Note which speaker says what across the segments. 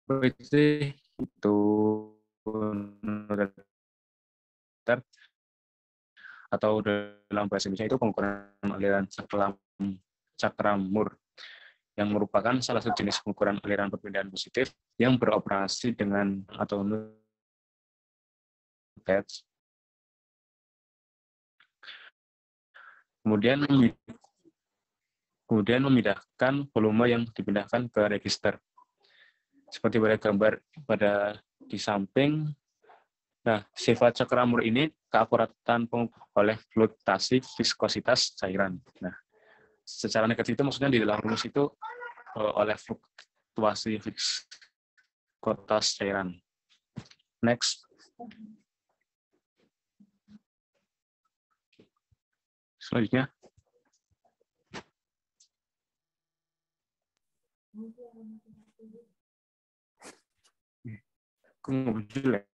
Speaker 1: itu atau dalam bahasa Indonesia itu pengukuran aliran cakram Moore, yang merupakan salah satu jenis pengukuran aliran perpindahan positif yang beroperasi dengan atau batch. Kemudian memindahkan volume yang dipindahkan ke register. Seperti pada gambar di samping. Nah, sifat cakram Moore ini keakuratan oleh fluktuasi viskositas cairan. Nah, secara negatif itu maksudnya di dalam rumus itu oleh fluktuasi viskositas cairan. Next. Selanjutnya. Aku muncul ya.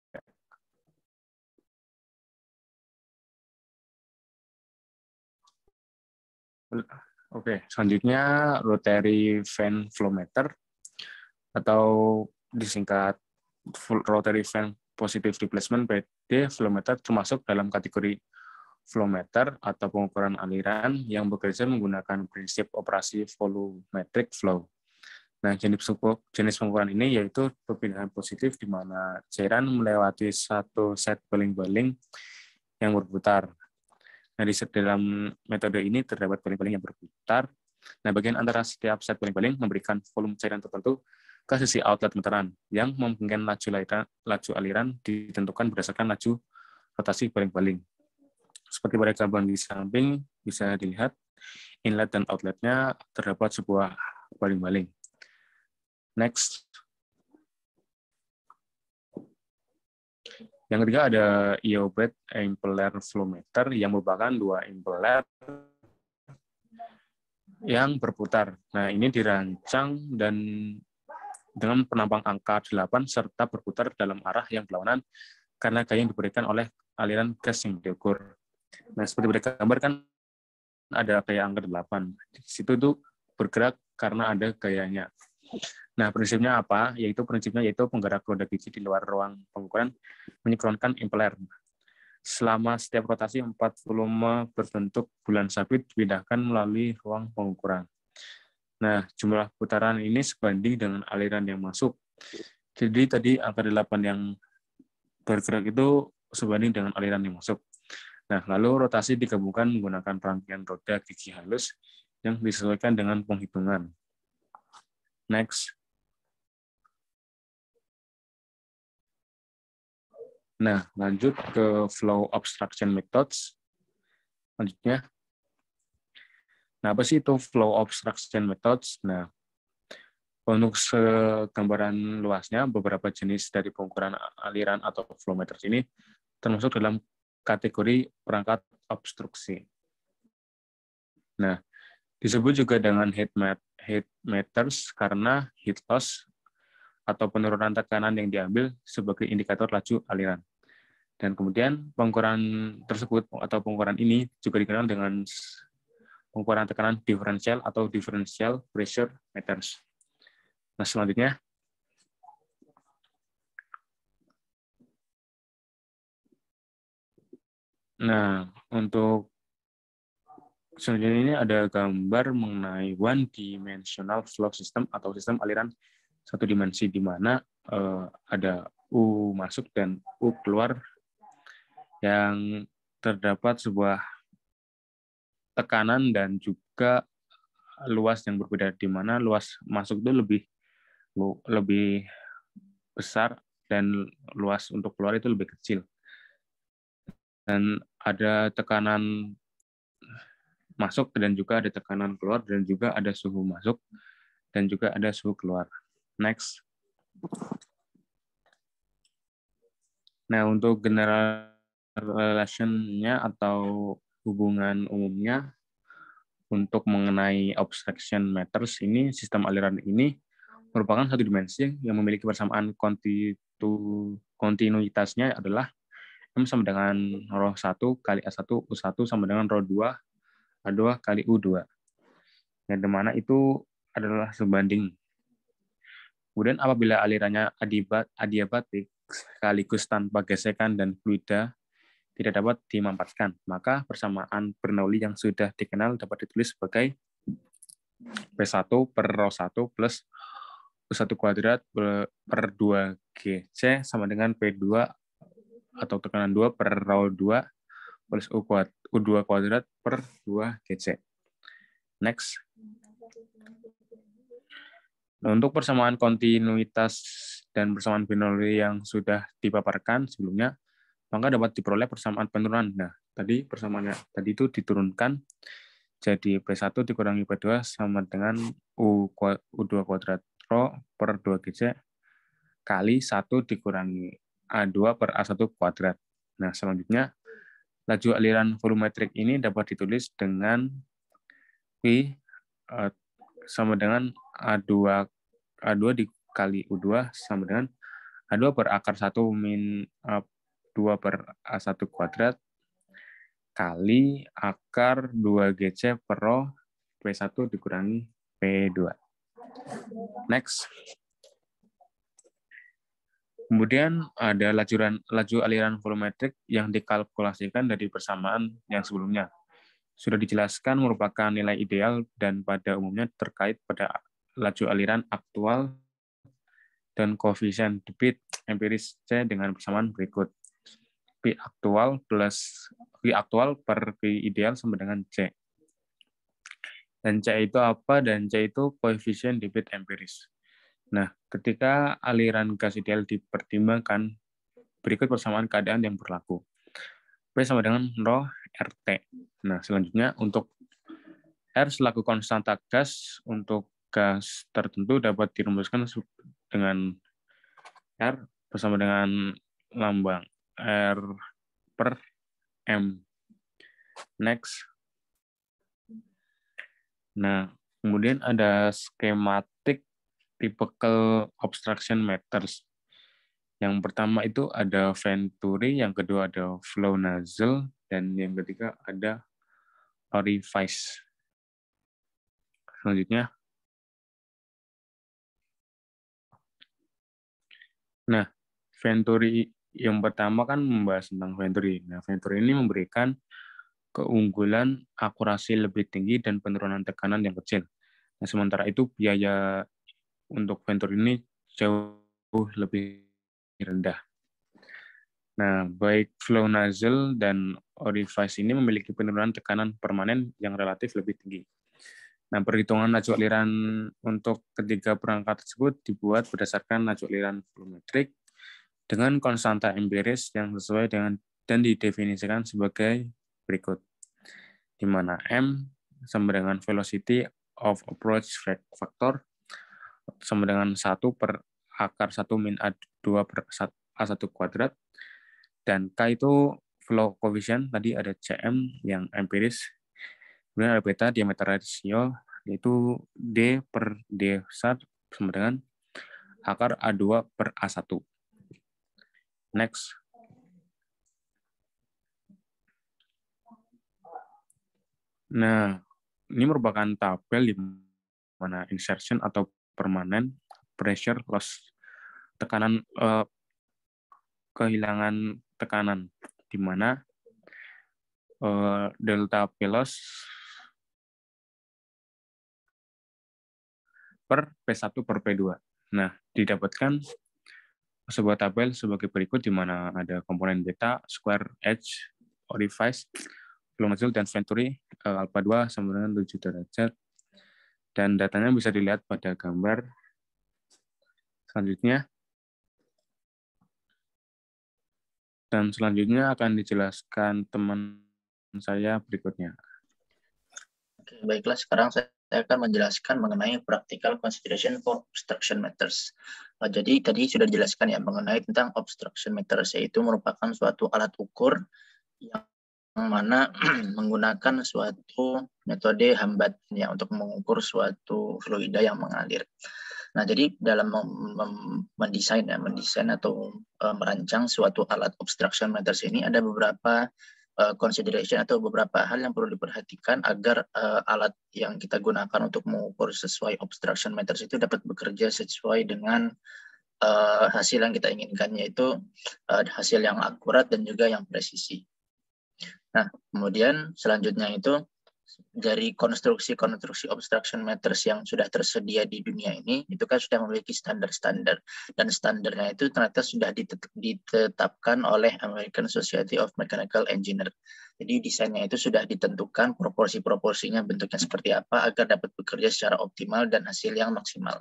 Speaker 1: Oke, selanjutnya rotary vane flow meter atau disingkat rotary vane positive replacement (RVP) flow meter termasuk dalam kategori flow meter atau pengukuran aliran yang bekerja menggunakan prinsip operasi volumetric flow. Nah, jenis pengukuran ini yaitu perpindahan positif di mana cairan melewati satu set baling-baling yang berputar. Nah, di dalam metode ini terdapat baling-baling yang berputar. Nah, bagian antara setiap set baling-baling memberikan volume cairan tertentu ke sisi outlet meteran yang memungkinkan laju aliran ditentukan berdasarkan laju rotasi baling-baling. Seperti pada gambar di samping bisa dilihat inlet dan outletnya terdapat sebuah baling-baling. Next. Yang ketiga ada Iobed impeller flow meter yang merupakan dua impeller yang berputar. Nah, ini dirancang dan dengan penampang angka 8 serta berputar dalam arah yang berlawanan karena gaya yang diberikan oleh aliran gas yang diukur. Nah, seperti pada gambar kan ada gaya angka 8. Di situ tuh bergerak karena ada gayanya. Nah, prinsipnya apa? Prinsipnya yaitu penggerak roda biji di luar ruang pengukuran menynkronkan impeller. Selama setiap rotasi 4 volume berbentuk bulan sabit dipindahkan melalui ruang pengukuran. Nah, jumlah putaran ini sebanding dengan aliran yang masuk. Jadi tadi angka 8 yang bergerak itu sebanding dengan aliran yang masuk. Nah, lalu rotasi digabungkan menggunakan rangkaian roda gigi halus yang disesuaikan dengan penghitungan. Next. Nah, lanjut ke flow obstruction methods. Selanjutnya. Nah, apa sih itu flow obstruction methods? Nah, untuk gambaran luasnya, beberapa jenis dari pengukuran aliran atau flow meters ini termasuk dalam kategori perangkat obstruksi. Nah, disebut juga dengan heat meters karena heat loss atau penurunan tekanan yang diambil sebagai indikator laju aliran. Dan kemudian pengukuran tersebut atau pengukuran ini juga dikenal dengan pengukuran tekanan diferensial atau differential pressure meters. Nah, selanjutnya. Nah, untuk selanjutnya ini ada gambar mengenai one dimensional flow system atau sistem aliran satu dimensi di mana ada U masuk dan U keluar yang terdapat sebuah tekanan dan juga luas yang berbeda di mana luas masuk itu lebih besar dan luas untuk keluar itu lebih kecil. Dan ada tekanan masuk dan juga ada tekanan keluar dan juga ada suhu masuk dan juga ada suhu keluar. Next. Nah, untuk general relation-nya atau hubungan umumnya untuk mengenai obstruction meters ini, sistem aliran ini merupakan satu dimensi yang memiliki persamaan kontinuitasnya adalah M sama dengan rho 1 kali A1 U1 sama dengan rho 2 A2 kali U2. Yang dimana itu adalah sebanding Kemudian apabila alirannya adiabatik sekaligus tanpa gesekan dan fluida tidak dapat dimanfaatkan, maka persamaan Bernoulli yang sudah dikenal dapat ditulis sebagai P1 per ρ1 plus U1 kuadrat per 2GC sama dengan P2 atau tekanan 2 per ρ2 plus U2 kuadrat per 2GC. Next. Nah, untuk persamaan kontinuitas dan persamaan Bernoulli yang sudah dipaparkan sebelumnya, maka dapat diperoleh persamaan penurunan. Nah, tadi persamaannya tadi itu diturunkan jadi P1 dikurangi P2 sama dengan U2 kuadrat ρ per 2GC kali 1 dikurangi A2 per A1 kuadrat. Nah, selanjutnya laju aliran volumetrik ini dapat ditulis dengan P sama dengan A2 dikali U2 sama dengan A2 per akar 1 min A2 per A1 kuadrat kali akar 2GC per ρ P1 dikurangi P2. Next. Kemudian ada laju aliran volumetrik yang dikalkulasikan dari persamaan yang sebelumnya. Sudah dijelaskan merupakan nilai ideal dan pada umumnya terkait pada laju aliran aktual dan koefisien debit empiris C dengan persamaan berikut. P aktual per P ideal sama dengan C. Dan C itu apa? Dan C itu koefisien debit empiris. Nah, ketika aliran gas ideal dipertimbangkan, berikut persamaan keadaan yang berlaku. P sama dengan ρ RT. Nah, selanjutnya untuk R selaku konstanta gas untuk gas tertentu dapat dirumuskan dengan R bersama dengan lambang R per M. Next. Nah, kemudian ada skematik typical obstruction meters. Yang pertama itu ada Venturi, yang kedua ada flow nozzle, dan yang ketiga ada orifice. Selanjutnya. Nah, Venturi yang pertama kan membahas tentang Venturi. Nah, Venturi ini memberikan keunggulan akurasi lebih tinggi dan penurunan tekanan yang kecil. Nah, sementara itu biaya untuk Venturi ini jauh lebih rendah. Nah, baik flow nozzle dan orifice ini memiliki penurunan tekanan permanen yang relatif lebih tinggi. Nah, perhitungan laju aliran untuk ketiga perangkat tersebut dibuat berdasarkan laju aliran volumetrik dengan konstanta empiris yang sesuai dengan dan didefinisikan sebagai berikut, di mana M sama dengan velocity of approach factor sama dengan 1 per akar 1 min A2 per A1 kuadrat, dan K itu flow coefficient, tadi ada Cm yang empiris, kemudian ada beta diameter ratio, yaitu D per D besar sama dengan akar A2 per A1. Next. Nah, ini merupakan tabel di mana insertion atau permanent pressure loss, tekanan kehilangan tekanan, di mana delta P loss per P1 per P2. Nah, didapatkan sebuah tabel sebagai berikut, di mana ada komponen beta, square edge, orifice, flow nozzle, dan Venturi alpha 2 sama dengan 7 derajat. Dan datanya bisa dilihat pada gambar selanjutnya. Dan selanjutnya akan dijelaskan teman saya berikutnya.
Speaker 2: Oke, baiklah, sekarang saya akan menjelaskan mengenai practical consideration for obstruction meters. Jadi tadi sudah dijelaskan ya mengenai tentang obstruction meters, yaitu merupakan suatu alat ukur yang mana menggunakan suatu metode hambat ya untuk mengukur suatu fluida yang mengalir. Nah, jadi dalam mendesain atau merancang suatu alat obstruction meters ini ada beberapa consideration atau beberapa hal yang perlu diperhatikan agar alat yang kita gunakan untuk mengukur sesuai obstruction meters itu dapat bekerja sesuai dengan hasil yang kita inginkan, yaitu hasil yang akurat dan juga yang presisi. Nah, kemudian selanjutnya itu dari konstruksi obstruction meters yang sudah tersedia di dunia ini, itu kan sudah memiliki standar-standar, dan standarnya itu ternyata sudah ditetapkan oleh American Society of Mechanical Engineers. Jadi desainnya itu sudah ditentukan proporsi-proporsinya bentuknya seperti apa agar dapat bekerja secara optimal dan hasil yang maksimal.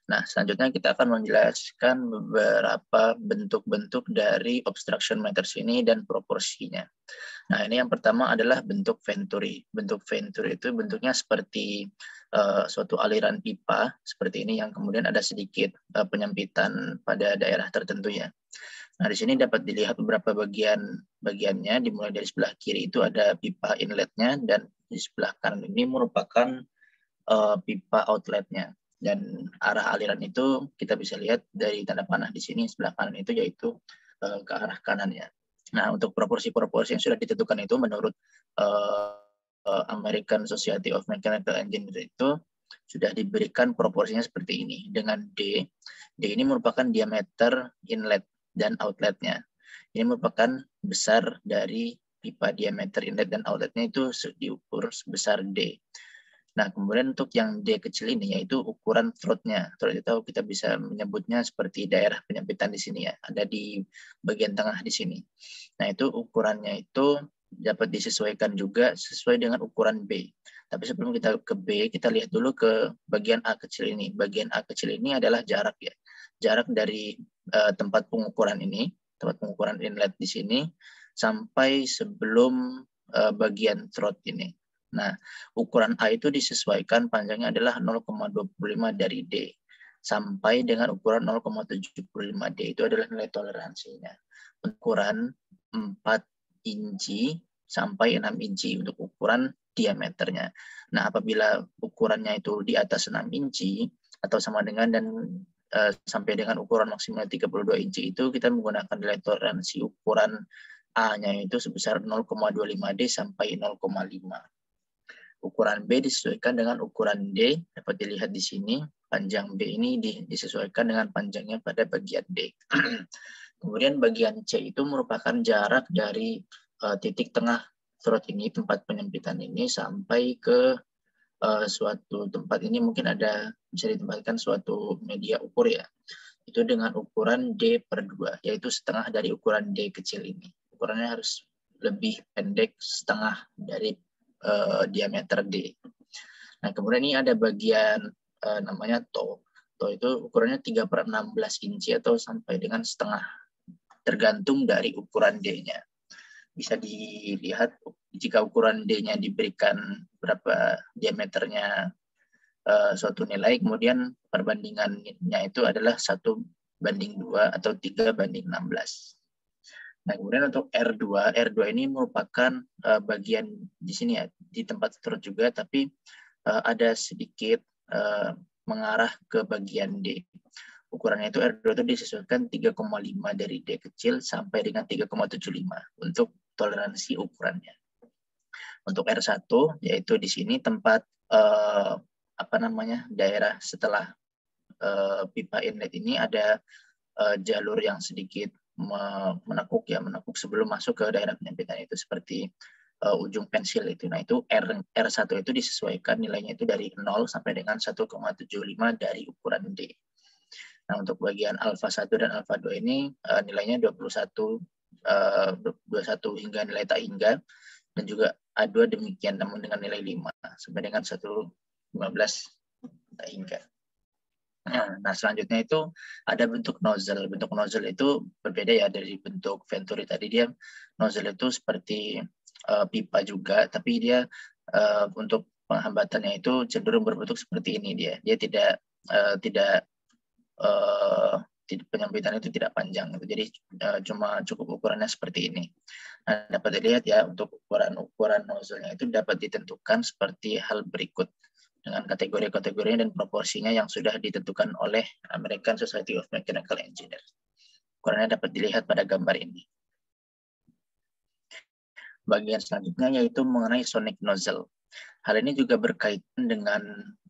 Speaker 2: Nah, selanjutnya kita akan menjelaskan beberapa bentuk-bentuk dari obstruction meters ini dan proporsinya. Nah, ini yang pertama adalah bentuk venturi. Bentuk venturi itu bentuknya seperti suatu aliran pipa, seperti ini, yang kemudian ada sedikit penyempitan pada daerah tertentu ya. Nah, di sini dapat dilihat beberapa bagiannya, dimulai dari sebelah kiri itu ada pipa inletnya, dan di sebelah kanan ini merupakan pipa outletnya. Dan arah aliran itu kita bisa lihat dari tanda panah di sini sebelah kanan itu, yaitu ke arah kanannya. Nah, untuk proporsi-proporsi yang sudah ditentukan itu menurut American Society of Mechanical Engineers itu sudah diberikan proporsinya seperti ini dengan D. D ini merupakan diameter inlet dan outletnya. Ini merupakan besar dari pipa diameter inlet dan outletnya itu diukur sebesar D. Nah, kemudian untuk yang D kecil ini yaitu ukuran throat-nya. Throat itu kita bisa menyebutnya seperti daerah penyempitan di sini ya, ada di bagian tengah di sini. Nah, itu ukurannya itu dapat disesuaikan juga sesuai dengan ukuran B. Tapi sebelum kita ke B, kita lihat dulu ke bagian A kecil ini. Bagian A kecil ini adalah jarak ya. Jarak dari tempat pengukuran ini, tempat pengukuran inlet di sini, sampai sebelum bagian throat ini. Nah, ukuran A itu disesuaikan panjangnya adalah 0,25 dari D sampai dengan ukuran 0,75 D, itu adalah nilai toleransinya. Ukuran 4 inci sampai 6 inci untuk ukuran diameternya. Nah, apabila ukurannya itu di atas 6 inci atau sama dengan dan sampai dengan ukuran maksimal 32 inci itu kita menggunakan nilai toleransi ukuran A-nya itu sebesar 0,25 D sampai 0,5. Ukuran B disesuaikan dengan ukuran D, dapat dilihat di sini. Panjang B ini disesuaikan dengan panjangnya pada bagian D. Kemudian bagian C itu merupakan jarak dari titik tengah throat ini, tempat penyempitan ini, sampai ke suatu tempat ini mungkin bisa ditempatkan suatu media ukur ya. Itu dengan ukuran D/2, yaitu setengah dari ukuran D kecil ini. Ukurannya harus lebih pendek setengah dari diameter D. Nah, kemudian ini ada bagian namanya toe. Toe itu ukurannya 3/16 inci atau sampai dengan setengah, tergantung dari ukuran D-nya. Bisa dilihat jika ukuran D-nya diberikan berapa diameternya suatu nilai, kemudian perbandingannya itu adalah 1/2 atau 3/16. Nah, kemudian untuk R2 ini merupakan bagian di sini ya, di tempat throat juga, tapi ada sedikit mengarah ke bagian D. Ukurannya itu R2 itu disesuaikan 3,5 dari D kecil sampai dengan 3,75 untuk toleransi ukurannya. Untuk R1 yaitu di sini tempat daerah setelah pipa inlet ini ada jalur yang sedikit menekuk sebelum masuk ke daerah penyempitan itu, seperti ujung pensil itu. Nah, itu R1 itu disesuaikan nilainya itu dari 0 sampai dengan 1,75 dari ukuran D. Nah, untuk bagian alfa 1 dan alfa 2 ini nilainya 21 hingga nilai tak hingga, dan juga A2 demikian namun dengan nilai 5 sampai dengan 1,15 tak hingga. Nah, selanjutnya itu ada bentuk nozzle. Bentuk nozzle itu berbeda ya dari bentuk venturi tadi. Dia nozzle itu seperti pipa juga, tapi dia untuk penghambatannya itu cenderung berbentuk seperti ini dia. Dia tidak penyempitan itu tidak panjang. Jadi cuma cukup ukurannya seperti ini. Nah, dapat dilihat ya untuk ukuran nozzle-nya itu dapat ditentukan seperti hal berikut, dengan kategori-kategorinya dan proporsinya yang sudah ditentukan oleh American Society of Mechanical Engineers. Ukurannya dapat dilihat pada gambar ini. bagian selanjutnya yaitu mengenai sonic nozzle. Hal ini juga berkaitan dengan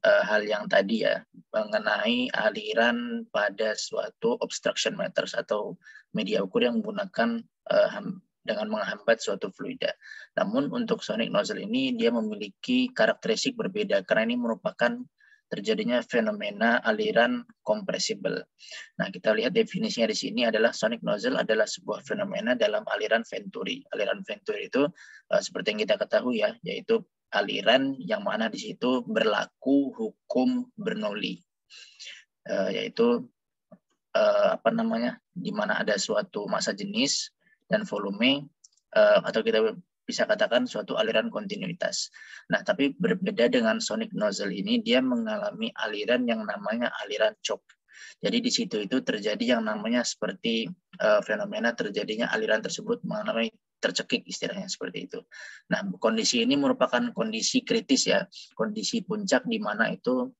Speaker 2: hal yang tadi ya, mengenai aliran pada suatu obstruction matters atau media ukur yang menggunakan dengan menghambat suatu fluida. Namun untuk sonic nozzle ini dia memiliki karakteristik berbeda karena ini merupakan terjadinya fenomena aliran kompresibel. Nah, kita lihat definisinya di sini adalah sonic nozzle adalah sebuah fenomena dalam aliran Venturi. Aliran Venturi itu seperti yang kita ketahui ya, yaitu aliran yang mana di situ berlaku hukum Bernoulli, yaitu di mana ada suatu massa jenis dan volume, atau kita bisa katakan suatu aliran kontinuitas. Nah, tapi berbeda dengan sonic nozzle ini, dia mengalami aliran yang namanya aliran choke. Jadi di situ itu terjadi yang namanya seperti fenomena terjadinya aliran tersebut mengalami tercekik, istilahnya seperti itu. Nah, kondisi ini merupakan kondisi kritis ya, kondisi puncak di mana itu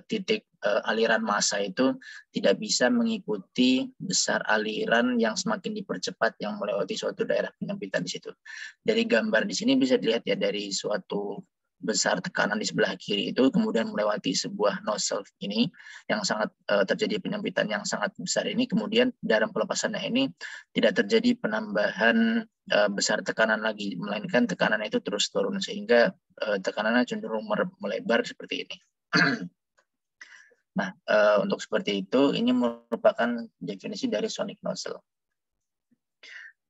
Speaker 2: titik aliran massa itu tidak bisa mengikuti besar aliran yang semakin dipercepat yang melewati suatu daerah penyempitan di situ. Dari gambar di sini bisa dilihat ya, dari suatu besar tekanan di sebelah kiri itu kemudian melewati sebuah nozzle ini yang sangat terjadi penyempitan yang sangat besar ini, kemudian dalam pelepasannya ini tidak terjadi penambahan besar tekanan lagi, melainkan tekanan itu terus turun sehingga tekanannya cenderung melebar seperti ini. Nah, untuk seperti itu ini merupakan definisi dari sonic nozzle.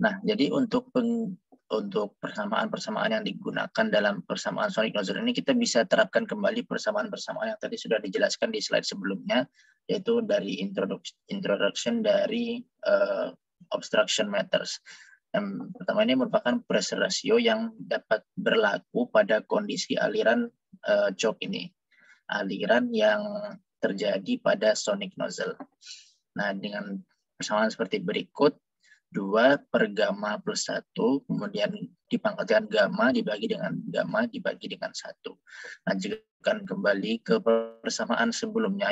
Speaker 2: Nah, jadi untuk persamaan-persamaan yang digunakan dalam persamaan sonic nozzle ini, kita bisa terapkan kembali persamaan-persamaan yang tadi sudah dijelaskan di slide sebelumnya, yaitu dari introduction dari obstruction matters. Yang pertama ini merupakan pressure ratio yang dapat berlaku pada kondisi aliran choke ini, aliran yang terjadi pada sonic nozzle. Nah, dengan persamaan seperti berikut, 2 per gamma plus 1, kemudian dipangkatkan gamma dibagi dengan gamma dibagi dengan 1. Nah, jika akan kembali ke persamaan sebelumnya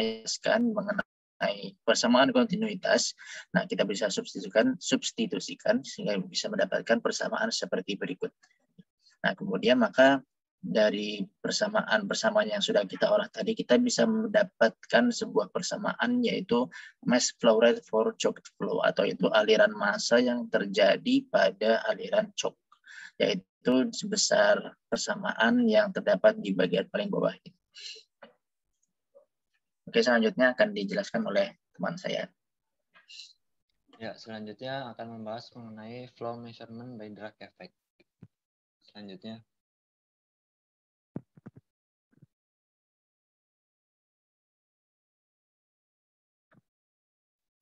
Speaker 2: mengenai persamaan kontinuitas, nah kita bisa substitusikan sehingga bisa mendapatkan persamaan seperti berikut. Nah, kemudian maka dari persamaan-persamaan yang sudah kita olah tadi, kita bisa mendapatkan sebuah persamaan, yaitu mass flow rate for choked flow, atau itu aliran massa yang terjadi pada aliran choke, yaitu sebesar persamaan yang terdapat di bagian paling bawah ini. Oke, selanjutnya akan dijelaskan oleh teman saya.
Speaker 3: Ya, selanjutnya akan membahas mengenai flow measurement by drag effect. Selanjutnya.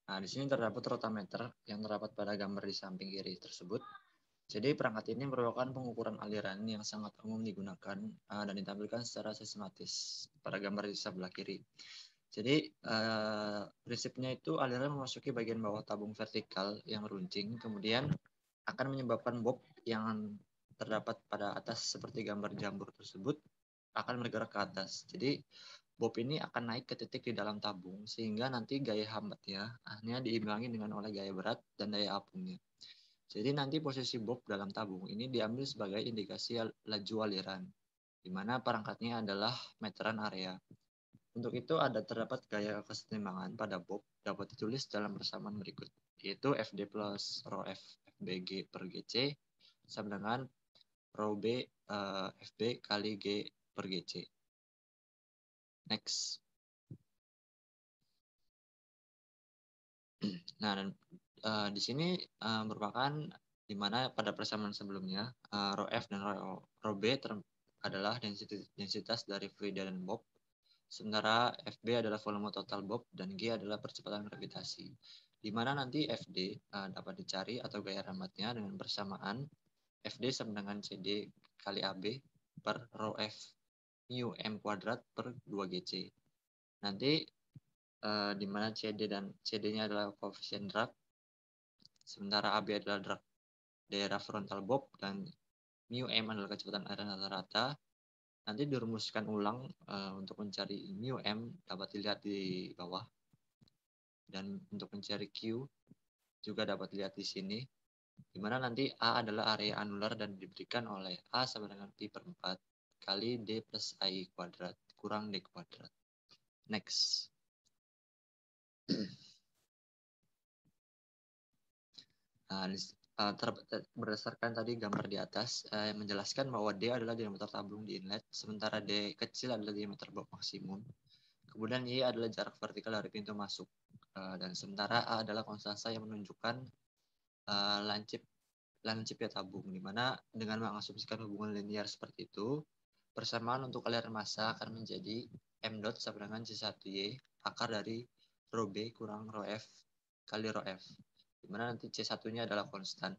Speaker 3: Nah, di sini terdapat rotameter yang terdapat pada gambar di samping kiri tersebut. Jadi perangkat ini merupakan pengukuran aliran yang sangat umum digunakan dan ditampilkan secara sistematis pada gambar di sebelah kiri. Jadi prinsipnya itu aliran memasuki bagian bawah tabung vertikal yang runcing, kemudian akan menyebabkan bob yang terdapat pada atas seperti gambar jamur tersebut akan bergerak ke atas. Jadi bob ini akan naik ke titik di dalam tabung sehingga nanti gaya hambatnya hanya diimbangi dengan oleh gaya berat dan daya apungnya. Jadi nanti posisi bob dalam tabung ini diambil sebagai indikasi laju aliran, di mana perangkatnya adalah meteran area. Untuk itu terdapat gaya kesetimbangan pada bob dapat ditulis dalam persamaan berikut, yaitu FD plus rho F FBG per GC sama dengan rho B FB kali G per GC. Next. Nah, dan di sini merupakan di mana pada persamaan sebelumnya rho F dan rho B adalah densitas dari fluida dan bob, sementara FB adalah volume total bob dan G adalah percepatan gravitasi. Di mana nanti FD dapat dicari atau gaya rambatnya dengan persamaan FD sama dengan CD kali AB per rho F mu M kuadrat per 2GC. Nanti di mana CD-nya adalah koefisien drag, sementara AB adalah drag daerah frontal bob, dan mu M adalah kecepatan aliran rata-rata. Nanti dirumuskan ulang untuk mencari mu M dapat dilihat di bawah, dan untuk mencari Q juga dapat dilihat di sini. di mana nanti A adalah area anular dan diberikan oleh A sama dengan Pi per 4 kali D plus AI kuadrat kurang D kuadrat. Next. Nah, berdasarkan tadi gambar di atas, yang menjelaskan bahwa D adalah diameter tabung di inlet, sementara D kecil adalah diameter box maksimum. Kemudian Y adalah jarak vertikal dari pintu masuk. Dan sementara A adalah konstanta yang menunjukkan lancipnya tabung, di mana dengan mengasumsikan hubungan linear seperti itu, persamaan untuk aliran massa akan menjadi M dot sama dengan C1Y akar dari rho B kurang rho F kali rho F, di mana nanti C1-nya adalah konstan,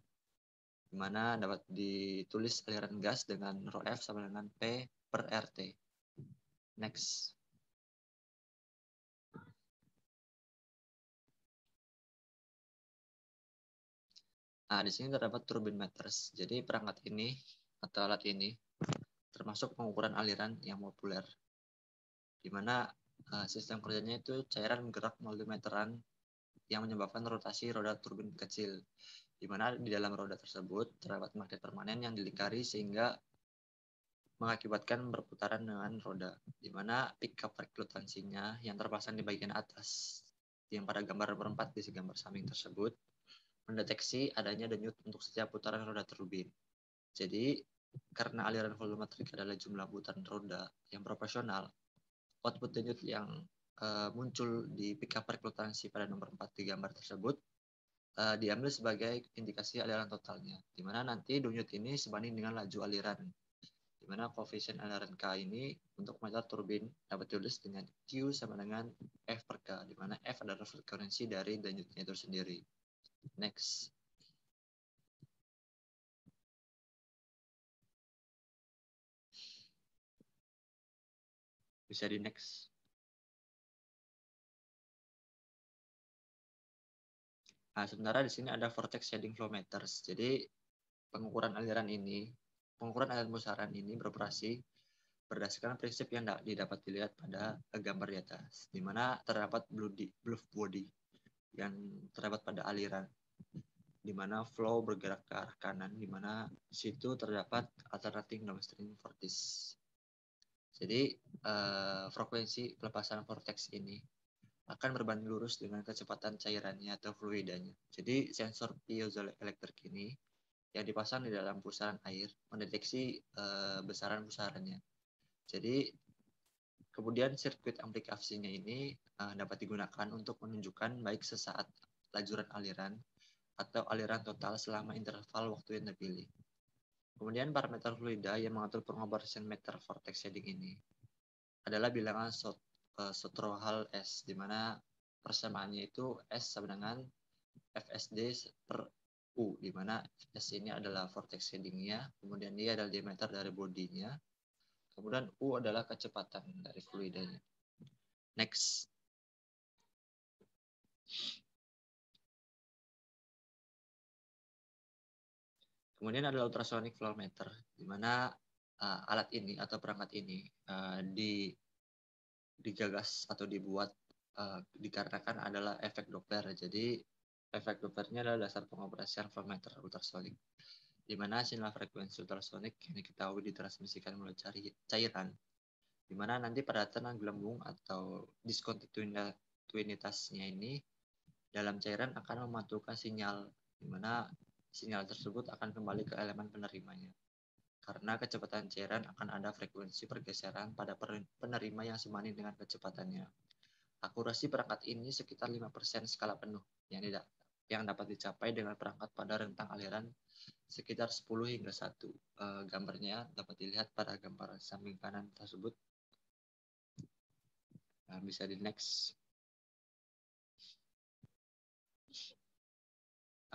Speaker 3: di mana dapat ditulis aliran gas dengan rho F sama dengan P per RT. Next. Nah, di sini terdapat turbine meters. Jadi perangkat ini atau alat ini termasuk pengukuran aliran yang populer, di mana sistem kerjanya itu cairan gerak melalui meteran yang menyebabkan rotasi roda turbin kecil, di mana di dalam roda tersebut terdapat magnet permanen yang dilingkari sehingga mengakibatkan berputaran dengan roda, di mana pickup reklutansinya yang terpasang di bagian atas yang pada gambar berempat di gambar samping tersebut mendeteksi adanya denyut untuk setiap putaran roda turbin. Jadi, karena aliran volumetrik adalah jumlah putaran roda yang proporsional, output denyut yang muncul di pickup reklutansi pada nomor 4 di gambar tersebut diambil sebagai indikasi aliran totalnya, di mana nanti denyut ini sebanding dengan laju aliran, di mana koefisien aliran K ini untuk meter turbin dapat ditulis dengan Q sama dengan F per K, di mana F adalah frekuensi dari denyutnya itu sendiri. Next. Bisa di next. Nah, sementara di sini ada vortex shading flow meters. Jadi pengukuran aliran pusaran ini beroperasi berdasarkan prinsip yang dapat dilihat pada gambar di atas, di mana terdapat blue body yang terdapat pada aliran, di mana flow bergerak ke arah kanan, di mana di situ terdapat alternating downstream vortex. Jadi frekuensi pelepasan vortex ini akan berbanding lurus dengan kecepatan cairannya atau fluidanya. Jadi sensor piezoelektrik ini yang dipasang di dalam pusaran air mendeteksi besaran pusarannya. Jadi kemudian sirkuit aplikasinya ini dapat digunakan untuk menunjukkan baik sesaat lajuran aliran atau aliran total selama interval waktu yang terpilih. Kemudian parameter fluida yang mengatur pengoperasian meter vortex shading ini adalah bilangan Sotro-Hall S, di mana persamaannya itu S sama dengan FSD per U, di mana S ini adalah vortex shading-nya, kemudian dia adalah diameter dari bodinya, kemudian U adalah kecepatan dari fluidanya. Next. Kemudian ada ultrasonic flow meter, di mana alat ini atau perangkat ini digagas atau dibuat dikarenakan adalah efek Doppler. Jadi efek Dopplernya adalah dasar pengoperasian flow meter ultrasonic, di mana sinyal frekuensi ultrasonic yang diketahui ditransmisikan melalui cairan, di mana nanti pada tenang gelembung atau diskontinuitasnya ini dalam cairan akan memantulkan sinyal, di mana sinyal tersebut akan kembali ke elemen penerimanya. Karena kecepatan cairan akan ada frekuensi pergeseran pada penerima yang sebanding dengan kecepatannya. Akurasi perangkat ini sekitar 5% skala penuh yang dapat dicapai dengan perangkat pada rentang aliran sekitar 10 hingga 1. Gambarnya dapat dilihat pada gambar samping kanan tersebut. Nah, bisa di next.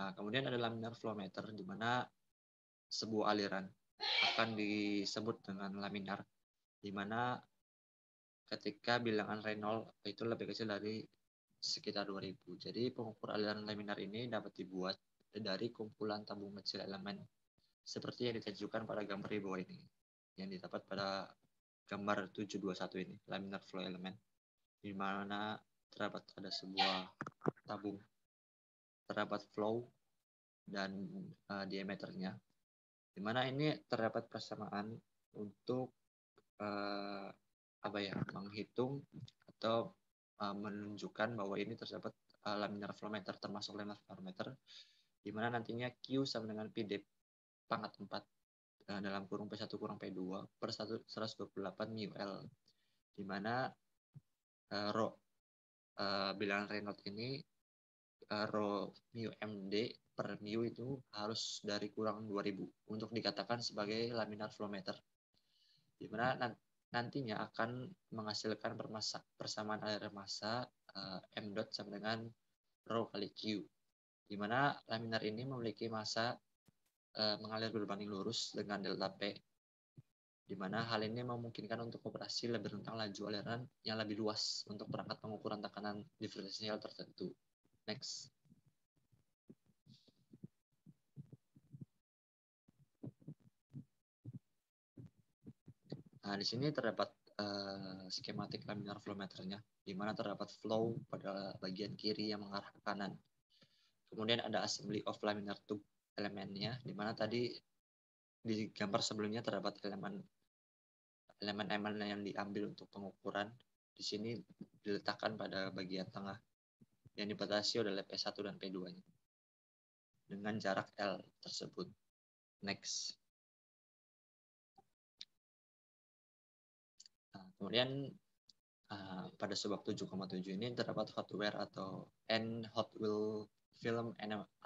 Speaker 3: Nah, kemudian ada laminar flow meter, di mana sebuah aliran akan disebut dengan laminar, di mana ketika bilangan Reynolds itu lebih kecil dari sekitar 2000. Jadi pengukur aliran laminar ini dapat dibuat dari kumpulan tabung kecil elemen seperti yang ditunjukkan pada gambar di bawah ini, yang didapat pada gambar 721 ini, laminar flow element, di mana terdapat ada sebuah tabung, terdapat flow dan diameternya, di mana ini terdapat persamaan untuk menghitung atau menunjukkan bahwa ini terdapat laminar flow meter, termasuk laminar flow meter, di mana nantinya Q sama dengan P pangkat 4 dalam kurung P1 kurang P2 per 128 mu L, di mana rho bilangan Reynolds ini rho mu MD per mu itu harus dari kurang 2000 untuk dikatakan sebagai laminar flow meter, di mana nantinya akan menghasilkan persamaan aliran massa M dot sama dengan rho kali Q, di mana laminar ini memiliki massa mengalir berbanding lurus dengan delta P, di mana hal ini memungkinkan untuk operasi lebih tentang laju aliran yang lebih luas untuk perangkat pengukuran tekanan diferensial tertentu. Next. Nah, di sini terdapat skematik laminar flow meternya, di mana terdapat flow pada bagian kiri yang mengarah ke kanan. Kemudian ada assembly of laminar tube elemennya, di mana tadi di gambar sebelumnya terdapat elemen-elemen yang diambil untuk pengukuran. Di sini diletakkan pada bagian tengah yang dibatasi oleh P1 dan P2-nya dengan jarak L tersebut. Next. Nah, kemudian pada sebab 7,7 ini terdapat hot wear atau hot wheel film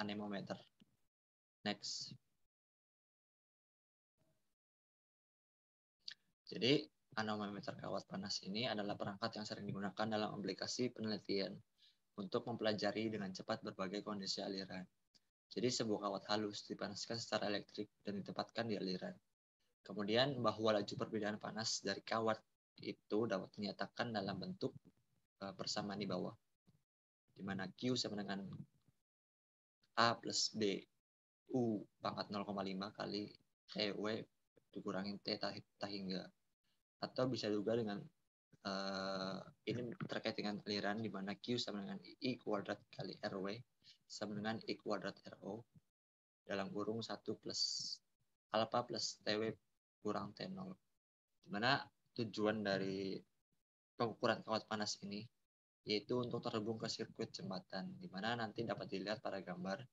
Speaker 3: anemometer. Next. Jadi anemometer kawat panas ini adalah perangkat yang sering digunakan dalam aplikasi penelitian untuk mempelajari dengan cepat berbagai kondisi aliran. Jadi sebuah kawat halus dipanaskan secara elektrik dan ditempatkan di aliran. Kemudian bahwa laju perbedaan panas dari kawat itu dapat dinyatakan dalam bentuk persamaan di bawah, di mana Q sama dengan A plus B U pangkat 0,5 kali TW dikurangi T hingga, atau bisa juga dengan ini terkait dengan aliran, di mana Q sama dengan I kuadrat kali RW sama dengan I kuadrat RO dalam kurung 1 plus alpha plus TW kurang T0, di mana tujuan dari pengukuran kawat panas ini yaitu untuk terhubung ke sirkuit jembatan, di mana nanti dapat dilihat pada gambar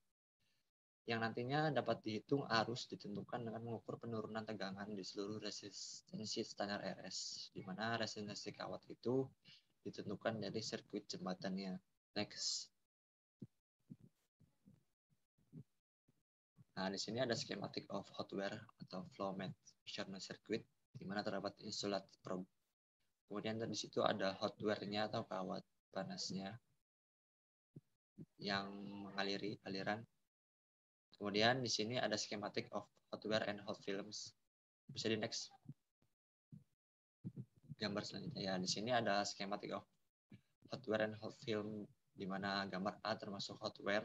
Speaker 3: yang nantinya dapat dihitung arus ditentukan dengan mengukur penurunan tegangan di seluruh resistensi standar RS, di mana resistensi kawat itu ditentukan dari sirkuit jembatannya. Next. Nah, di sini ada schematic of hot wear atau flow measurement circuit, di mana terdapat insulat probe. Kemudian di situ ada hot wear-nya atau kawat panasnya yang mengaliri aliran. Kemudian di sini ada schematic of hot wear and hot films. Bisa di next. Gambar selanjutnya. Ya, di sini ada schematic of hot wear and hot film, di mana gambar A termasuk hot wear.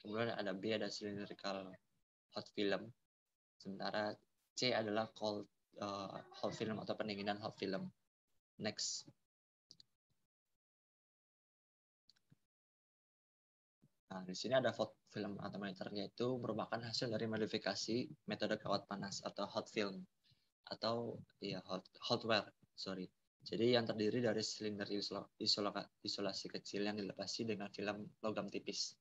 Speaker 3: Kemudian ada B ada cylindrical hot film. Sementara C adalah cold hot film atau pendinginan hot film. Next. Nah, di sini ada hot film atometer, yaitu merupakan hasil dari modifikasi metode kawat panas atau hot film atau ya hot wear. Jadi yang terdiri dari silinder isolasi kecil yang dilapisi dengan film logam tipis,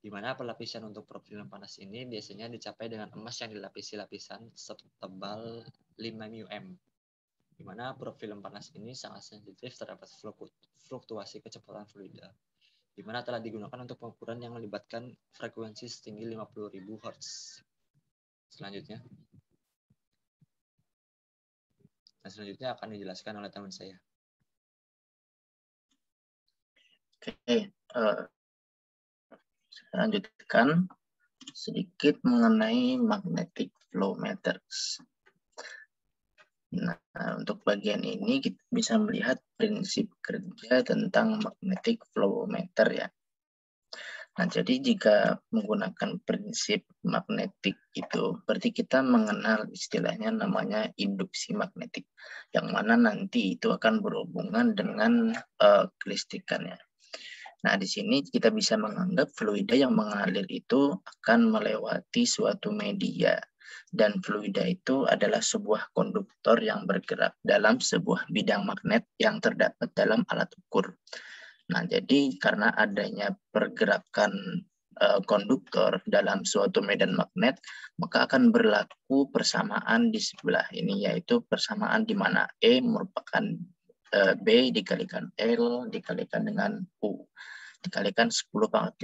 Speaker 3: di mana pelapisan untuk probe film panas ini biasanya dicapai dengan emas yang dilapisi lapisan setebal 5 mm. Di mana probe film panas ini sangat sensitif terhadap fluktuasi kecepatan fluida, di mana telah digunakan untuk pengukuran yang melibatkan frekuensi setinggi 50.000 Hz. Selanjutnya akan dijelaskan oleh teman saya.
Speaker 2: Oke, saya lanjutkan sedikit mengenai magnetic flow meters. Nah, untuk bagian ini kita bisa melihat prinsip kerja tentang magnetic flow meter ya. Nah, jadi jika menggunakan prinsip magnetik itu, berarti kita mengenal istilahnya namanya induksi magnetik, yang mana nanti itu akan berhubungan dengan kelistrikannya. Nah, di sini kita bisa menganggap fluida yang mengalir itu akan melewati suatu media. Dan fluida itu adalah sebuah konduktor yang bergerak dalam sebuah bidang magnet yang terdapat dalam alat ukur. Nah, jadi karena adanya pergerakan konduktor dalam suatu medan magnet, maka akan berlaku persamaan di sebelah ini, yaitu persamaan di mana E merupakan B dikalikan L dikalikan dengan U, dikalikan 10⁻⁸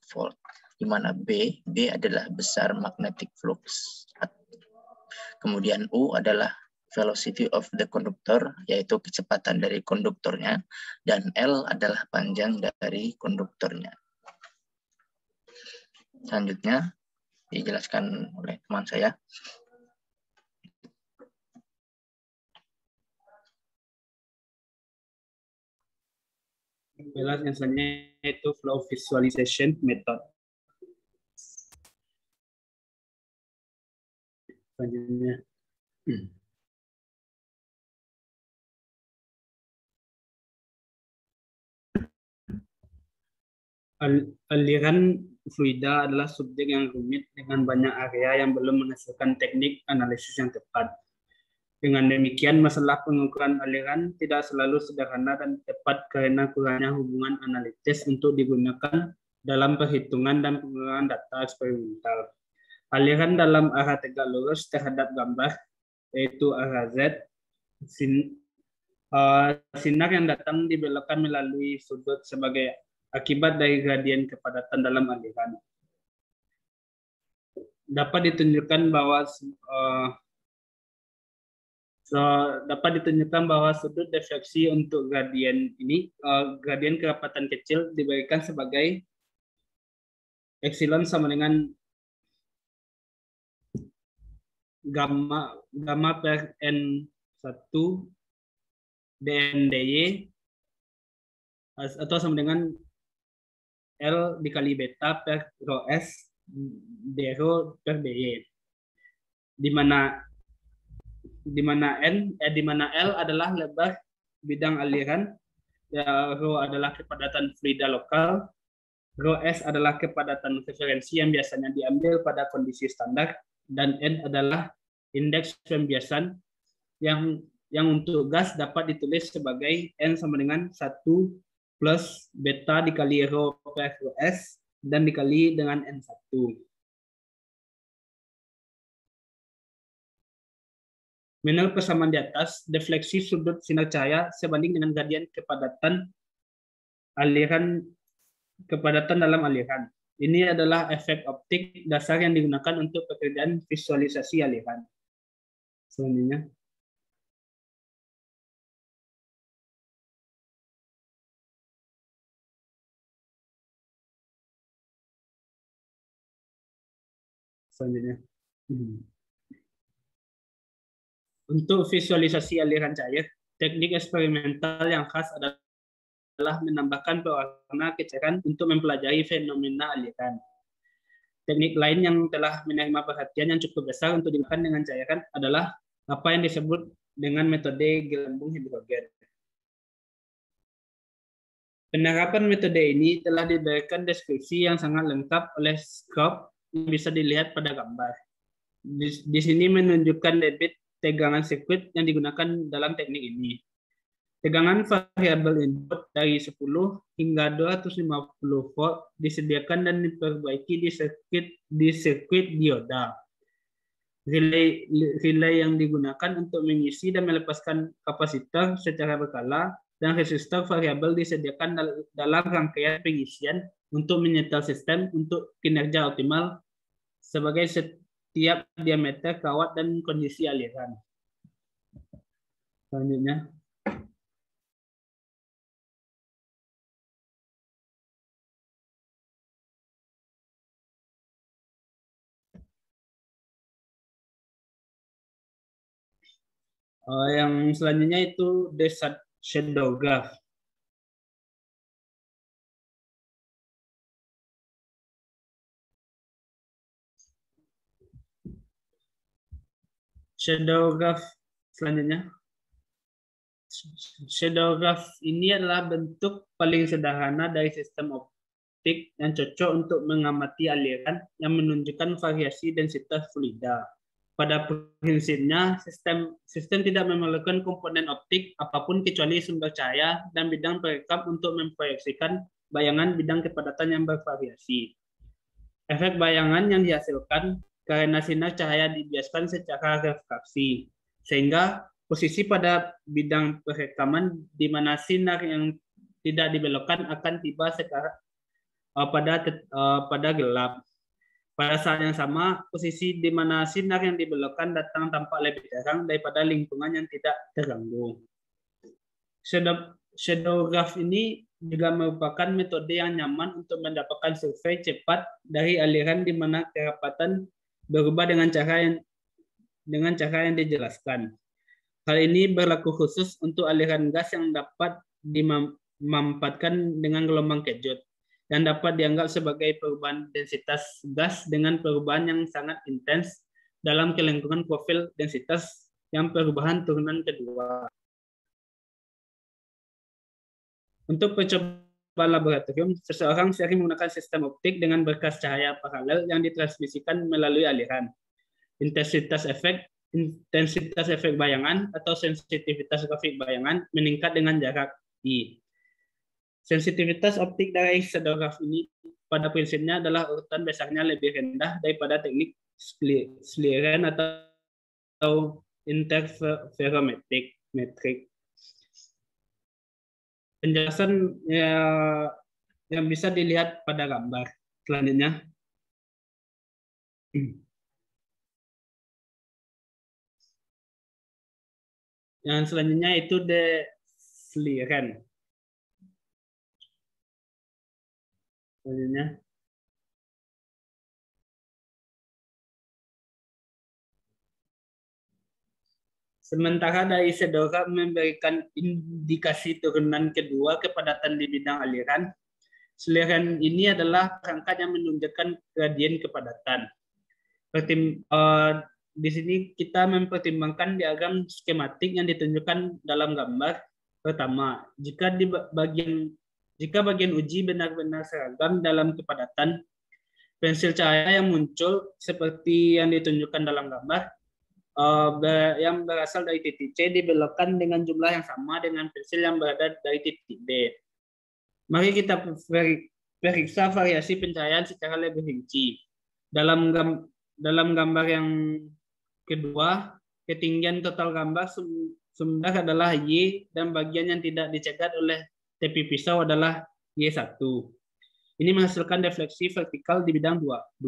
Speaker 2: volt, di mana B adalah besar magnetic flux. Kemudian U adalah velocity of the conductor, yaitu kecepatan dari konduktornya, dan L adalah panjang dari konduktornya. Selanjutnya dijelaskan oleh teman saya.
Speaker 4: Yang selanjutnya itu flow visualization method. Selanjutnya. Aliran fluida adalah subjek yang rumit dengan banyak area yang belum menghasilkan teknik analisis yang tepat. Dengan demikian, masalah pengukuran aliran tidak selalu sederhana dan tepat karena kurangnya hubungan analitis untuk digunakan dalam perhitungan dan pengukuran data eksperimental. Aliran dalam arah tegak lurus terhadap gambar, yaitu arah Z, sinar yang datang dibelokkan melalui sudut sebagai akibat dari gradien kepadatan dalam aliran. Dapat ditunjukkan bahwa sudut defleksi untuk gradien ini, gradien kerapatan kecil diberikan sebagai epsilon sama dengan gamma per N1 dNdy atau sama dengan L dikali beta per rho S d-rho per dy, di mana L adalah lebar bidang aliran, rho adalah kepadatan fluida lokal, rho S adalah kepadatan referensi yang biasanya diambil pada kondisi standar, dan N adalah indeks pembiasan yang untuk gas dapat ditulis sebagai N sama dengan 1 plus beta dikali rho per rho S dan dikali dengan N1. Menurut persamaan di atas, defleksi sudut sinar cahaya sebanding dengan gradien kepadatan dalam aliran. Ini adalah efek optik dasar yang digunakan untuk pekerjaan visualisasi aliran. Selanjutnya. Untuk visualisasi aliran cahaya, teknik eksperimental yang khas adalah menambahkan pewarna kecerahan untuk mempelajari fenomena aliran. Teknik lain yang telah menerima perhatian yang cukup besar untuk digunakan dengan cairan adalah apa yang disebut dengan metode gelembung hidrogen. Penerapan metode ini telah diberikan deskripsi yang sangat lengkap oleh Scrope yang bisa dilihat pada gambar. Di sini menunjukkan debit tegangan sirkuit yang digunakan dalam teknik ini. Tegangan variabel input dari 10 hingga 250 volt disediakan dan diperbaiki di sirkuit dioda. Relay yang digunakan untuk mengisi dan melepaskan kapasitor secara berkala, dan resistor variabel disediakan dalam rangkaian pengisian untuk menyetel sistem untuk kinerja optimal sebagai setiap diameter kawat dan kondisi aliran. Selanjutnya. Yang selanjutnya itu Desat shadow graph. Shadow graph selanjutnya. shadow graph ini adalah bentuk paling sederhana dari sistem optik yang cocok untuk mengamati aliran yang menunjukkan variasi densitas fluida. Pada prinsipnya, sistem tidak memerlukan komponen optik apapun kecuali sumber cahaya dan bidang perekam untuk memproyeksikan bayangan bidang kepadatan yang bervariasi. Efek bayangan yang dihasilkan karena sinar cahaya dibiaskan secara refraksi, sehingga posisi pada bidang perekaman di mana sinar yang tidak dibelokkan akan tiba pada gelap. Pada saat yang sama, posisi di mana sinar yang dibelokkan datang tampak lebih terang daripada lingkungan yang tidak terganggu. Shadow graph ini juga merupakan metode yang nyaman untuk mendapatkan survei cepat dari aliran di mana kerapatan berubah dengan cara yang dijelaskan. Hal ini berlaku khusus untuk aliran gas yang dapat dimampatkan dengan gelombang kejut dan dapat dianggap sebagai perubahan densitas gas dengan perubahan yang sangat intens dalam kelengkungan profil densitas yang perubahan turunan kedua. Untuk percobaan laboratorium, seseorang sering menggunakan sistem optik dengan berkas cahaya paralel yang ditransmisikan melalui aliran. Intensitas efek bayangan atau sensitivitas grafik bayangan meningkat dengan jarak I. Sensitivitas optik dari shadow graph ini pada prinsipnya adalah urutan besarnya lebih rendah daripada teknik Schlieren atau interferometrik. Penjelasan yang bisa dilihat pada gambar selanjutnya. Yang selanjutnya itu de Schlieren. Selanjutnya. Sementara dari shadow graph memberikan indikasi turunan kedua kepadatan di bidang aliran, Schlieren ini adalah perangkat yang menunjukkan gradien kepadatan. Di sini kita mempertimbangkan diagram skematik yang ditunjukkan dalam gambar. Pertama, jika bagian uji benar-benar seragam dalam kepadatan, pensil cahaya yang muncul seperti yang ditunjukkan dalam gambar yang berasal dari titik C dibelokkan dengan jumlah yang sama dengan pensil yang berada dari titik D. Mari kita periksa variasi pencahayaan secara lebih rinci. Dalam gambar yang kedua, ketinggian total gambar sumber adalah Y dan bagian yang tidak dicegat oleh tepi pisau adalah Y1. Ini menghasilkan defleksi vertikal di bidang 2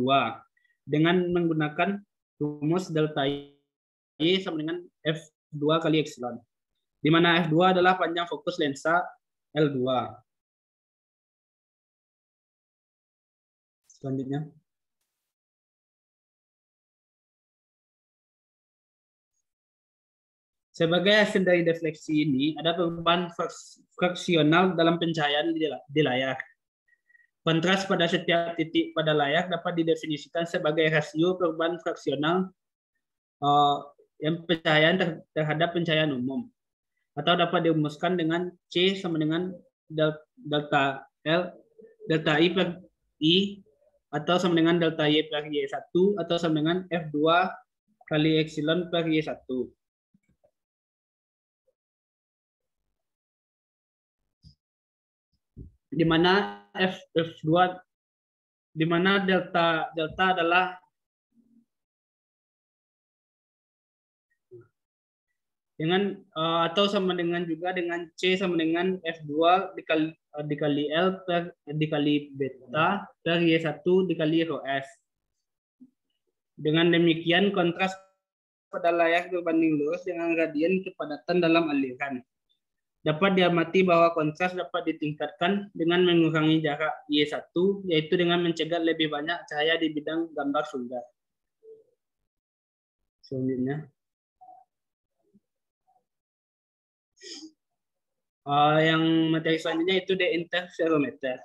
Speaker 4: dengan menggunakan rumus delta Y sama dengan F2 kali epsilon, di mana F2 adalah panjang fokus lensa L2. Selanjutnya. Sebagai hasil dari defleksi ini, ada perubahan fraksional dalam pencahayaan di layar. Kontras pada setiap titik pada layar dapat didefinisikan sebagai rasio perubahan fraksional yang pencahayaan terhadap pencahayaan umum, atau dapat dirumuskan dengan C sama dengan delta I per I, atau sama dengan delta Y per Y1, atau sama dengan F2 kali epsilon per Y1. Di mana F2 di mana delta adalah dengan atau sama dengan juga dengan C sama dengan F2 dikali L dikali beta per Y1 dikali rho S. Dengan demikian kontras pada layar berbanding lurus dengan gradien kepadatan dalam aliran. Dapat diamati bahwa kontras dapat ditingkatkan dengan mengurangi jarak Y1, yaitu dengan mencegat lebih banyak cahaya di bidang gambar sumber. Selanjutnya. Yang materi selanjutnya itu the interferometer.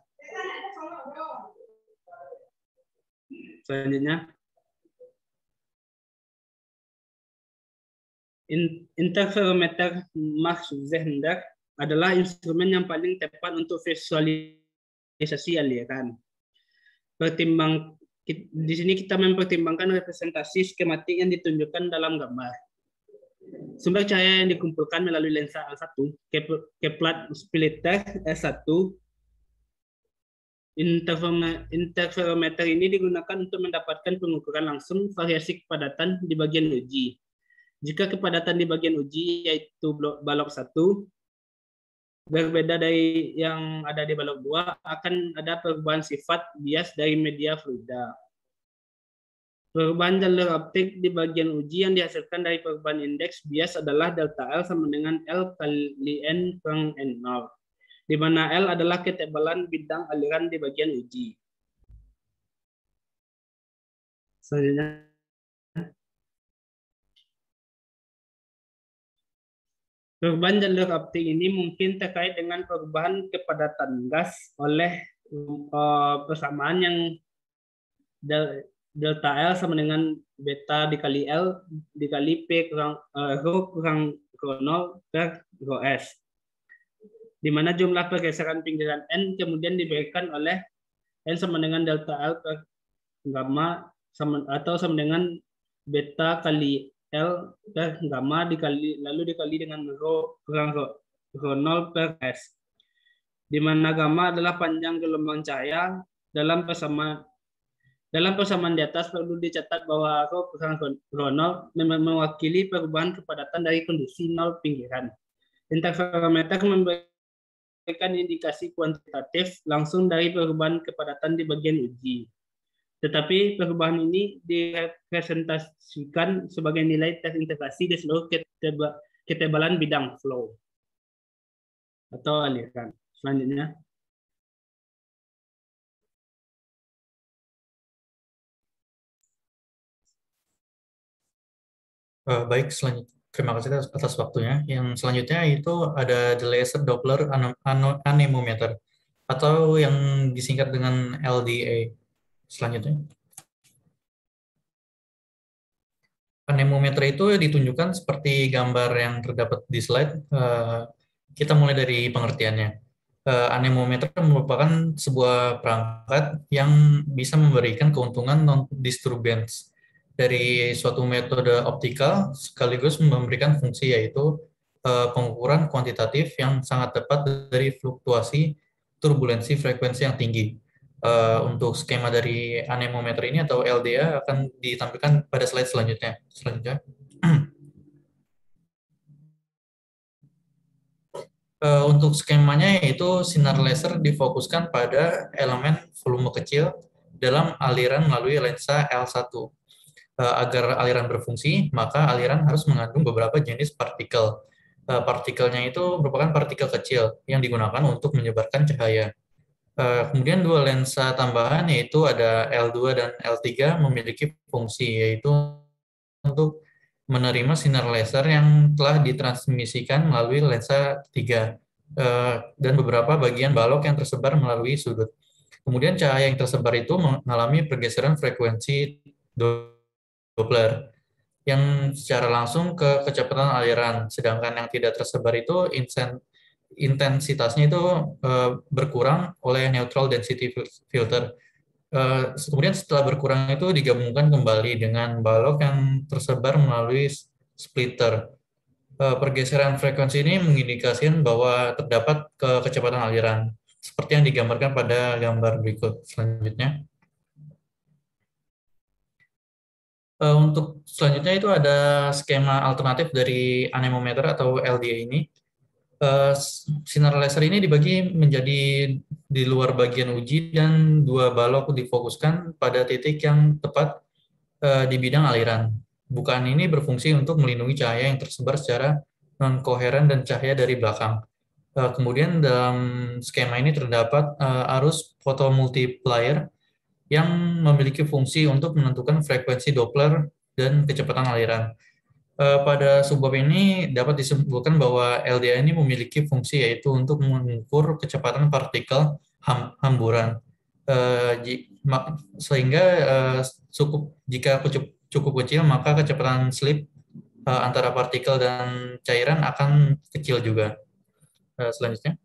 Speaker 4: Selanjutnya. Interferometer Mach-Zehnder adalah instrumen yang paling tepat untuk visualisasi aliran. Di sini kita mempertimbangkan representasi skematik yang ditunjukkan dalam gambar. Sumber cahaya yang dikumpulkan melalui lensa L1, Kepler splitter S1. Interferometer ini digunakan untuk mendapatkan pengukuran langsung variasi kepadatan di bagian uji. Jika kepadatan di bagian uji yaitu balok 1 berbeda dari yang ada di balok 2, akan ada perubahan sifat bias dari media fluida. Perubahan jalur optik di bagian uji yang dihasilkan dari perubahan indeks bias adalah delta L sama dengan L kali N kurang N0, di mana L adalah ketebalan bidang aliran di bagian uji. Selanjutnya, perubahan jalur optik ini mungkin terkait dengan perubahan kepadatan gas oleh persamaan yang delta L sama dengan beta dikali L dikali P kurang rho kurang rho 0 per rho S, di mana jumlah pergeseran pinggiran N kemudian diberikan oleh N sama dengan delta L per gamma atau sama dengan beta kali L per gamma lalu dikali dengan rho kurang rho 0 per S, di mana gamma adalah panjang gelombang cahaya. Dalam persamaan di atas perlu dicatat bahwa rho kurang rho 0 mewakili perubahan kepadatan dari kondisi 0 pinggiran. Interferometer memberikan indikasi kuantitatif langsung dari perubahan kepadatan di bagian uji. Tetapi perubahan ini direpresentasikan sebagai nilai terintegrasi di seluruh ketebalan bidang flow atau aliran. Selanjutnya.
Speaker 5: Baik, terima kasih atas waktunya. Yang selanjutnya itu ada the laser Doppler anemometer atau yang disingkat dengan LDA. Selanjutnya. Anemometer itu ditunjukkan seperti gambar yang terdapat di slide. Kita mulai dari pengertiannya. Anemometer merupakan sebuah perangkat yang bisa memberikan keuntungan non-disturbance dari suatu metode optikal sekaligus memberikan fungsi yaitu pengukuran kuantitatif yang sangat tepat dari fluktuasi turbulensi frekuensi yang tinggi. Untuk skema dari anemometer ini atau LDA akan ditampilkan pada slide selanjutnya. Untuk skemanya yaitu sinar laser difokuskan pada elemen volume kecil dalam aliran melalui lensa L1. Agar aliran berfungsi, maka aliran harus mengandung beberapa jenis partikel. Partikelnya itu merupakan partikel kecil yang digunakan untuk menyebarkan cahaya. Kemudian dua lensa tambahan yaitu ada L2 dan L3 memiliki fungsi yaitu untuk menerima sinar laser yang telah ditransmisikan melalui lensa 3 dan beberapa bagian balok yang tersebar melalui sudut. Kemudian cahaya yang tersebar itu mengalami pergeseran frekuensi Doppler yang secara langsung ke kecepatan aliran, sedangkan yang tidak tersebar itu intensitasnya itu berkurang oleh neutral density filter. Kemudian setelah berkurang itu digabungkan kembali dengan balok yang tersebar melalui splitter. Pergeseran frekuensi ini mengindikasikan bahwa terdapat kecepatan aliran, seperti yang digambarkan pada gambar berikut selanjutnya. Untuk selanjutnya itu ada skema alternatif dari anemometer atau LDA ini. Sinar laser ini dibagi menjadi di luar bagian uji dan dua balok difokuskan pada titik yang tepat di bidang aliran. Bukaan ini berfungsi untuk melindungi cahaya yang tersebar secara non-koheren dan cahaya dari belakang. Kemudian dalam skema ini terdapat arus photomultiplier yang memiliki fungsi untuk menentukan frekuensi Doppler dan kecepatan aliran. Pada subbab ini dapat disebutkan bahwa LDA ini memiliki fungsi yaitu untuk mengukur kecepatan partikel hamburan. Sehingga jika cukup kecil maka kecepatan slip antara partikel dan cairan akan kecil juga. Selanjutnya.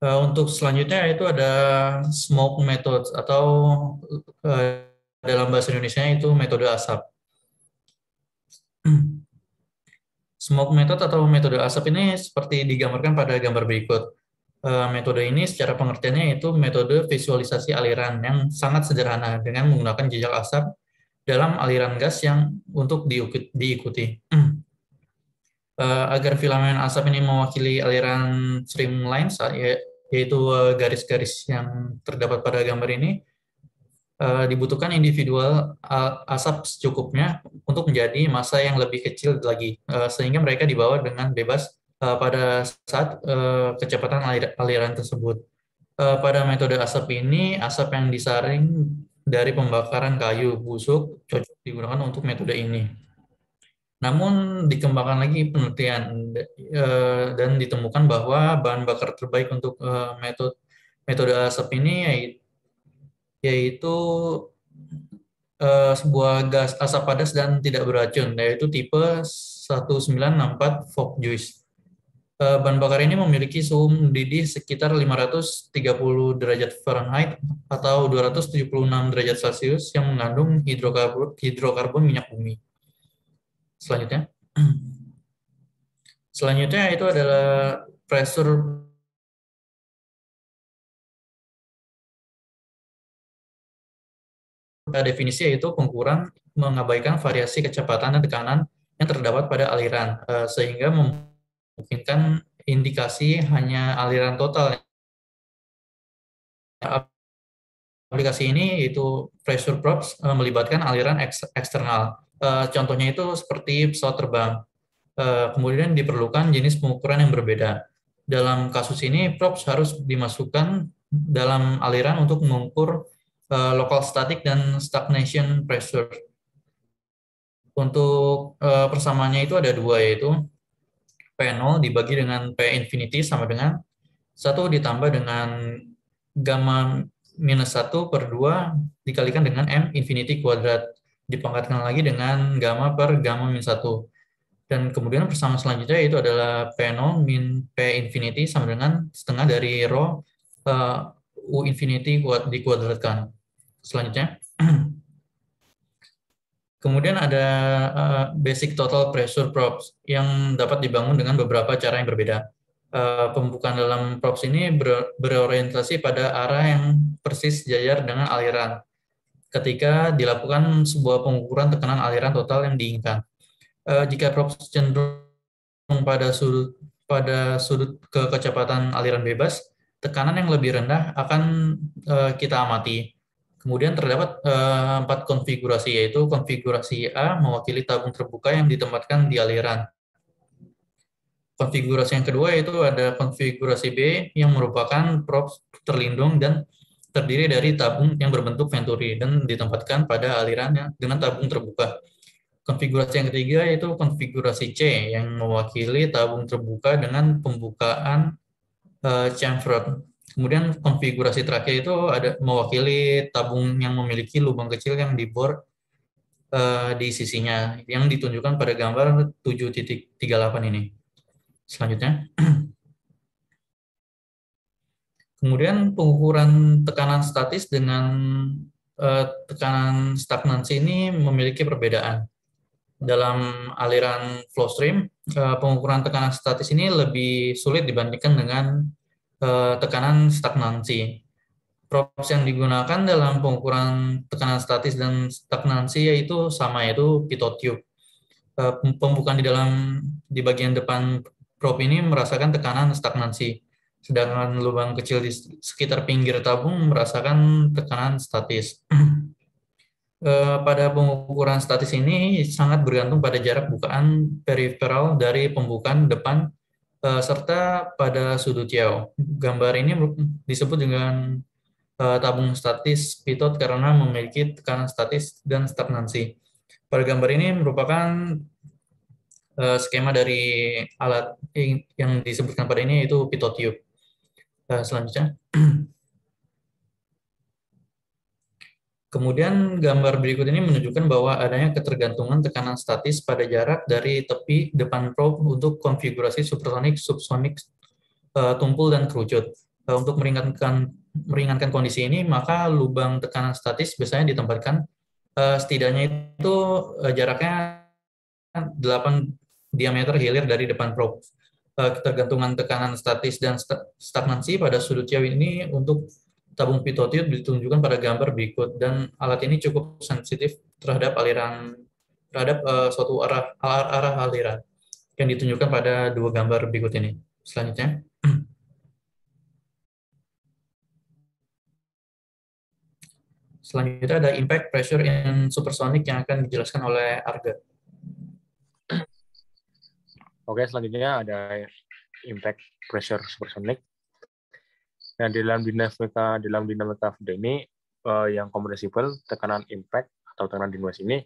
Speaker 5: Untuk selanjutnya itu ada smoke method atau dalam bahasa Indonesia itu metode asap. Smoke method atau metode asap ini seperti digambarkan pada gambar berikut. Metode ini secara pengertiannya itu metode visualisasi aliran yang sangat sederhana dengan menggunakan jejak asap dalam aliran gas yang untuk diikuti. Agar filamen asap ini mewakili aliran streamlines, yaitu garis-garis yang terdapat pada gambar ini, dibutuhkan individual asap secukupnya untuk menjadi massa yang lebih kecil lagi, sehingga mereka dibawa dengan bebas pada saat kecepatan aliran tersebut. Pada metode asap ini, asap yang disaring dari pembakaran kayu busuk cocok digunakan untuk metode ini. Namun dikembangkan lagi penelitian dan ditemukan bahwa bahan bakar terbaik untuk metode asap ini yaitu sebuah gas asap padas dan tidak beracun, yaitu tipe 1964 Fock-Joyce. Bahan bakar ini memiliki suhu mendidih sekitar 530 derajat Fahrenheit atau 276 derajat Celcius yang mengandung hidrokarbon minyak bumi. Selanjutnya itu adalah pressure definisi, yaitu pengukuran mengabaikan variasi kecepatan dan tekanan yang terdapat pada aliran, sehingga memungkinkan indikasi hanya aliran total. Aplikasi ini yaitu pressure probes melibatkan aliran eksternal. Contohnya itu seperti pesawat terbang. Kemudian diperlukan jenis pengukuran yang berbeda. Dalam kasus ini, probes harus dimasukkan dalam aliran untuk mengukur local static dan stagnation pressure. Untuk persamaannya itu ada dua, yaitu P0 dibagi dengan P infinity sama dengan 1 ditambah dengan gamma minus 1 per 2 dikalikan dengan M infinity kuadrat, dipangkatkan lagi dengan gamma per gamma minus 1. Dan kemudian persamaan selanjutnya itu adalah P0 min P infinity sama dengan setengah dari rho U infinity dikuadratkan. Selanjutnya. Kemudian ada basic total pressure probes yang dapat dibangun dengan beberapa cara yang berbeda. Pembukaan dalam probes ini berorientasi pada arah yang persis sejajar dengan aliran ketika dilakukan sebuah pengukuran tekanan aliran total yang diinginkan. Jika probes cenderung pada sudut kecepatan aliran bebas, tekanan yang lebih rendah akan kita amati. Kemudian terdapat 4 konfigurasi, yaitu konfigurasi A mewakili tabung terbuka yang ditempatkan di aliran. Konfigurasi yang kedua yaitu ada konfigurasi B yang merupakan probes terlindung dan terdiri dari tabung yang berbentuk venturi dan ditempatkan pada alirannya dengan tabung terbuka. Konfigurasi yang ketiga yaitu konfigurasi C yang mewakili tabung terbuka dengan pembukaan chamfer. Kemudian konfigurasi terakhir itu ada mewakili tabung yang memiliki lubang kecil yang dibor di sisinya, yang ditunjukkan pada gambar 7.38 ini. Selanjutnya. Kemudian pengukuran tekanan statis dengan tekanan stagnansi ini memiliki perbedaan. Dalam aliran flow stream, pengukuran tekanan statis ini lebih sulit dibandingkan dengan tekanan stagnansi. Probes yang digunakan dalam pengukuran tekanan statis dan stagnansi yaitu sama, yaitu pitot tube. Pembukaan di bagian depan probe ini merasakan tekanan stagnansi, sedangkan lubang kecil di sekitar pinggir tabung merasakan tekanan statis. Pada pengukuran statis ini sangat bergantung pada jarak bukaan periferal dari pembukaan depan serta pada sudut yaw. Gambar ini disebut dengan tabung statis pitot karena memiliki tekanan statis dan stagnansi. Pada gambar ini merupakan skema dari alat yang disebutkan pada ini, yaitu pitot tube. Selanjutnya. Kemudian gambar berikut ini menunjukkan bahwa adanya ketergantungan tekanan statis pada jarak dari tepi depan probe untuk konfigurasi supersonik, subsonik, tumpul, dan kerucut. Untuk meringankan kondisi ini, maka lubang tekanan statis biasanya ditempatkan setidaknya itu jaraknya 8 diameter hilir dari depan probe. Ketergantungan tekanan statis dan stagnansi pada sudut jauh ini untuk tabung pitotiyut ditunjukkan pada gambar berikut, dan alat ini cukup sensitif terhadap suatu arah aliran yang ditunjukkan pada dua gambar berikut ini. Selanjutnya. Selanjutnya ada impact pressure in supersonic yang akan dijelaskan oleh Arga.
Speaker 1: Oke, selanjutnya ada impact pressure supersonic. Nah, dalam dinamika fluid ini yang compressible, tekanan impact atau tekanan dinamis ini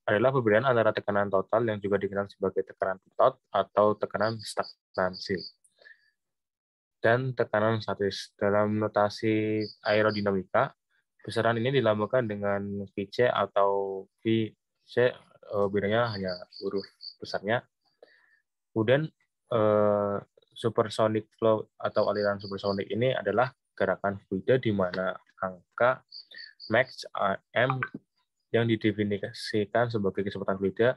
Speaker 1: adalah perbedaan antara tekanan total yang juga dikenal sebagai tekanan pitot atau tekanan stagnansi dan tekanan statis. Dalam notasi aerodinamika, besaran ini dilambangkan dengan Vc atau Vc, bedanya hanya huruf besarnya. Kemudian supersonic flow atau aliran supersonik ini adalah gerakan fluida di mana angka max m yang didefinisikan sebagai kecepatan fluida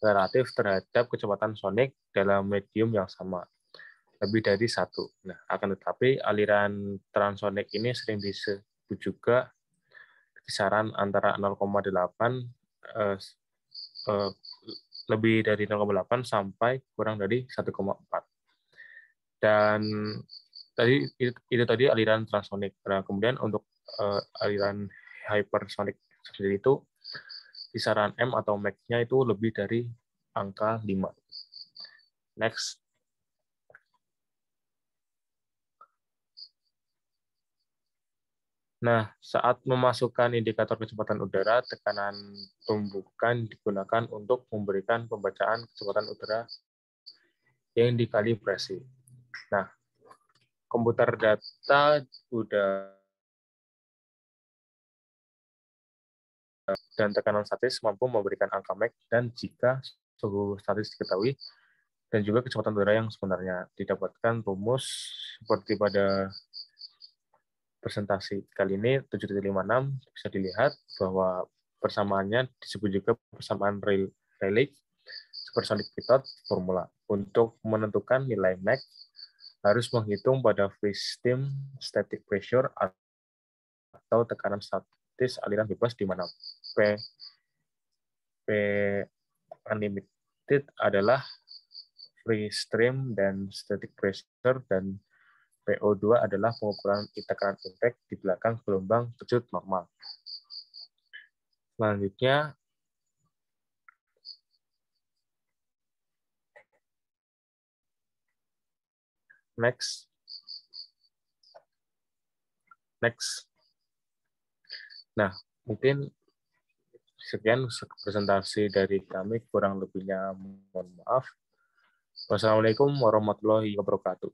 Speaker 1: relatif terhadap kecepatan sonik dalam medium yang sama, lebih dari 1. Nah, akan tetapi aliran transonik ini sering disebut juga kisaran antara 0,8 lebih dari 0,8 sampai kurang dari 1,4. Dan itu tadi aliran transonik. Nah, kemudian untuk aliran hypersonic sendiri itu kisaran M atau max-nya itu lebih dari angka 5. Next. Nah, saat memasukkan indikator kecepatan udara, tekanan tumbukan digunakan untuk memberikan pembacaan kecepatan udara yang dikalibrasi. Nah, komputer data dan tekanan statis mampu memberikan angka max dan jika suhu statis diketahui dan juga kecepatan udara yang sebenarnya didapatkan rumus seperti pada presentasi kali ini 7.56 bisa dilihat bahwa persamaannya disebut juga persamaan Rayleigh supersonic pitot formula. Untuk menentukan nilai max harus menghitung pada free stream static pressure atau tekanan statis aliran bebas di mana P unlimited adalah free stream dan static pressure, dan PO2 adalah pengukuran tekanan impact di belakang gelombang kejut normal. Selanjutnya, next. Nah, mungkin sekian presentasi dari kami, kurang lebihnya mohon maaf. Wassalamualaikum warahmatullahi wabarakatuh.